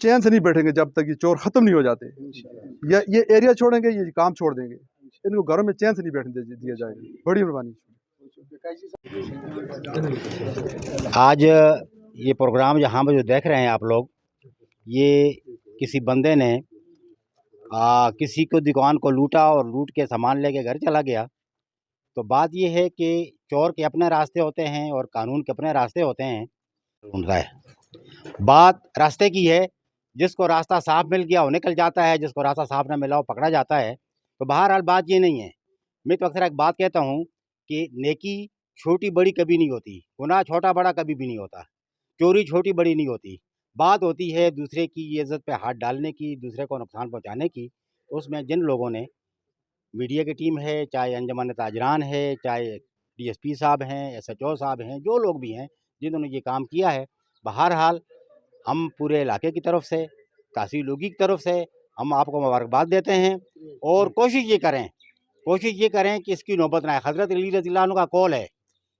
चैन से नहीं बैठेंगे जब तक ये चोर खत्म नहीं हो जाते। ये एरिया छोड़ेंगे, ये काम छोड़ देंगे, इनको घरों में चैन से नहीं बैठने दिया जाएगा। बड़ी मेहरबानी। आज ये प्रोग्राम यहाँ पर जो देख रहे हैं आप लोग, ये किसी बंदे ने किसी को दुकान को लूटा और लूट के सामान लेके घर चला गया। तो बात ये है कि चोर के अपने रास्ते होते हैं और कानून के अपने रास्ते होते हैं। ढूंढ रहा है, बात रास्ते की है। जिसको रास्ता साफ मिल गया वो निकल जाता है, जिसको रास्ता साफ ना मिला वो पकड़ा जाता है। तो बहरहाल बात ये नहीं है। मैं तो अक्सर एक बात कहता हूँ कि नेकी छोटी बड़ी कभी नहीं होती, गुनाह छोटा बड़ा कभी भी नहीं होता, चोरी छोटी बड़ी नहीं होती। बात होती है दूसरे की इज्जत पे हाथ डालने की, दूसरे को नुकसान पहुँचाने की। तो उसमें जिन लोगों ने, मीडिया की टीम है, चाहे अंजुमन ताजरान है, चाहे डीएसपी साहब हैं, एसएचओ साहब हैं, जो लोग भी हैं जिन्होंने ये काम किया है, बहरहाल हम पूरे इलाके की तरफ से, काशी लोगी की तरफ से हम आपको मुबारकबाद देते हैं। और कोशिश ये करें कि इसकी नौबत ना आए। हज़रत अली रज़ियल्लाहु अन्हु का कौल है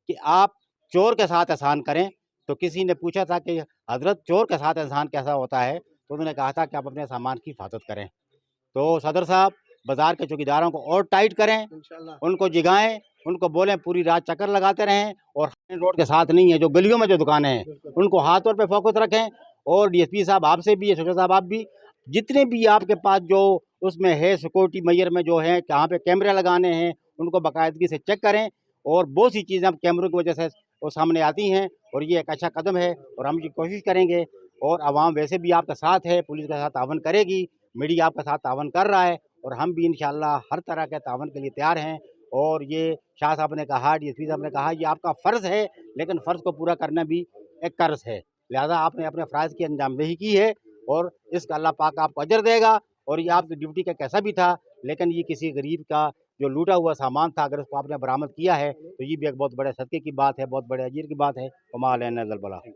कि आप चोर के साथ एहसान करें। तो किसी ने पूछा था कि हज़रत चोर के साथ एहसान कैसा होता है, तो उन्होंने कहा था कि आप अपने सामान की हिफाजत करें। तो सदर साहब बाज़ार के चौकीदारों को और टाइट करें, उनको जिगाएं, उनको बोलें पूरी रात चक्कर लगाते रहें। और रोड के साथ नहीं है, जो गलियों में जो दुकानें हैं उनको हाथों पे फोकस रखें। और डीएसपी साहब आपसे भी, एसएचओ साहब आप भी, जितने भी आपके पास जो उसमें है सिक्योरिटी मेजर में जो है, कहाँ पे कैमरे लगाने हैं, उनको बाकायदगी से चेक करें। और बहुत सी चीज़ें अब कैमरों की वजह से वो सामने आती हैं और ये एक अच्छा कदम है और हम ये कोशिश करेंगे। और आवाम वैसे भी आपका साथ है, पुलिस के साथ तावन करेगी, मीडिया आपका साथ तावन कर रहा है और हम भी इंशाल्लाह हर तरह के तावन के लिए तैयार हैं। और ये शाह साहब ने कहा, डीएसपी साहब ने कहा, ये आपका फ़र्ज़ है, लेकिन फ़र्ज़ को पूरा करना भी एक कर्ज़ है। लिहाजा आपने अपने फ़राइज़ की अंजामदेही की है और इसका अल्लाह पाक आपको अजर देगा। और ये आपकी ड्यूटी का कैसा भी था, लेकिन ये किसी गरीब का जो लूटा हुआ सामान था, अगर उसको आपने बरामद किया है तो ये भी एक बहुत बड़े सदक़े की बात है, बहुत बड़े अजीर की बात है। वमा अलैना इल्लल बलाग।